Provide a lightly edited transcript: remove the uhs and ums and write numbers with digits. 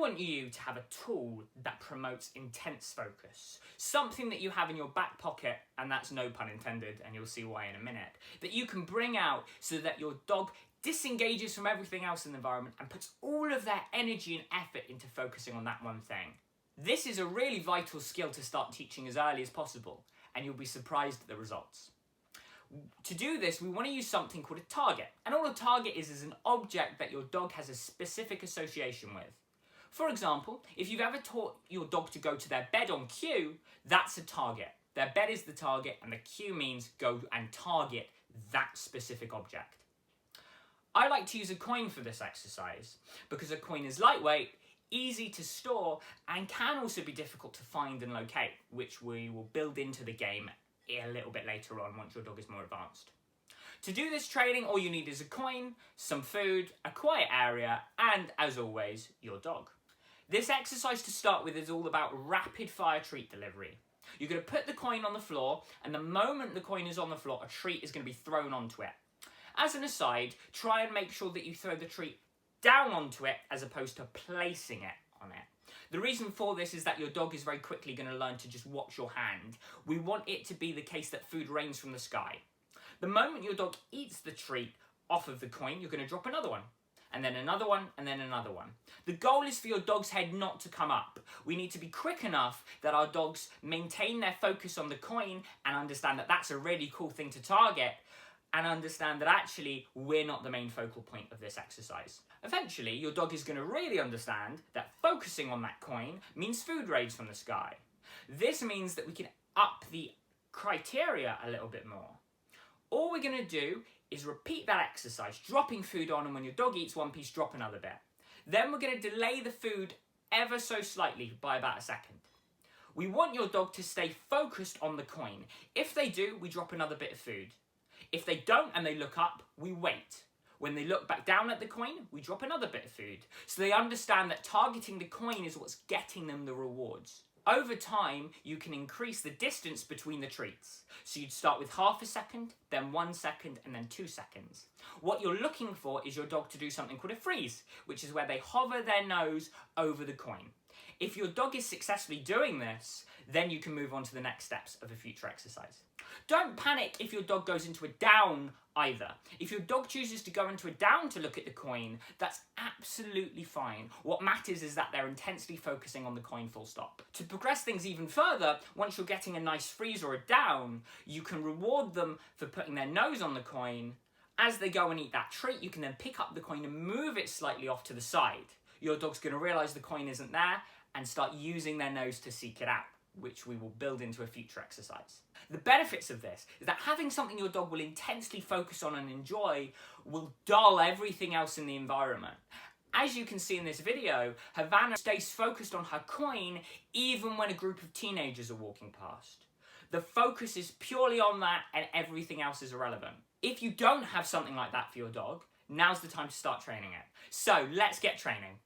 want you to have a tool that promotes intense focus. Something that you have in your back pocket, and that's no pun intended, and you'll see why in a minute, that you can bring out so that your dog disengages from everything else in the environment and puts all of their energy and effort into focusing on that one thing. This is a really vital skill to start teaching as early as possible, and you'll be surprised at the results. To do this, we want to use something called a target. And all a target is an object that your dog has a specific association with. For example, if you've ever taught your dog to go to their bed on cue, that's a target. Their bed is the target, and the cue means go and target that specific object. I like to use a coin for this exercise because a coin is lightweight, easy to store, and can also be difficult to find and locate, which we will build into the game a little bit later on once your dog is more advanced. To do this training, all you need is a coin, some food, a quiet area, and, as always, your dog. This exercise to start with is all about rapid fire treat delivery. You're going to put the coin on the floor, and the moment the coin is on the floor, a treat is going to be thrown onto it. As an aside, try and make sure that you throw the treat down onto it as opposed to placing it on it. The reason for this is that your dog is very quickly going to learn to just watch your hand. We want it to be the case that food rains from the sky. The moment your dog eats the treat off of the coin, you're going to drop another one, and then another one, and then another one. The goal is for your dog's head not to come up. We need to be quick enough that our dogs maintain their focus on the coin and understand that that's a really cool thing to target, and understand that actually we're not the main focal point of this exercise. Eventually, your dog is going to really understand that focusing on that coin means food rains from the sky. This means that we can up the criteria a little bit more. All we're going to do is repeat that exercise, dropping food on, and when your dog eats one piece, drop another bit. Then we're going to delay the food ever so slightly by about a second. We want your dog to stay focused on the coin. If they do, we drop another bit of food. If they don't and they look up, we wait. When they look back down at the coin, we drop another bit of food. So they understand that targeting the coin is what's getting them the rewards. Over time, you can increase the distance between the treats. So you'd start with half a second, then 1 second, and then 2 seconds. What you're looking for is your dog to do something called a freeze, which is where they hover their nose over the coin. If your dog is successfully doing this, then you can move on to the next steps of a future exercise. Don't panic if your dog goes into a down either. If your dog chooses to go into a down to look at the coin, that's absolutely fine. What matters is that they're intensely focusing on the coin, full stop. To progress things even further, once you're getting a nice freeze or a down, you can reward them for putting their nose on the coin. As they go and eat that treat, you can then pick up the coin and move it slightly off to the side. Your dog's going to realise the coin isn't there and start using their nose to seek it out, which we will build into a future exercise. The benefits of this is that having something your dog will intensely focus on and enjoy will dull everything else in the environment. As you can see in this video, Havana stays focused on her coin even when a group of teenagers are walking past. The focus is purely on that and everything else is irrelevant. If you don't have something like that for your dog, now's the time to start training it. So let's get training.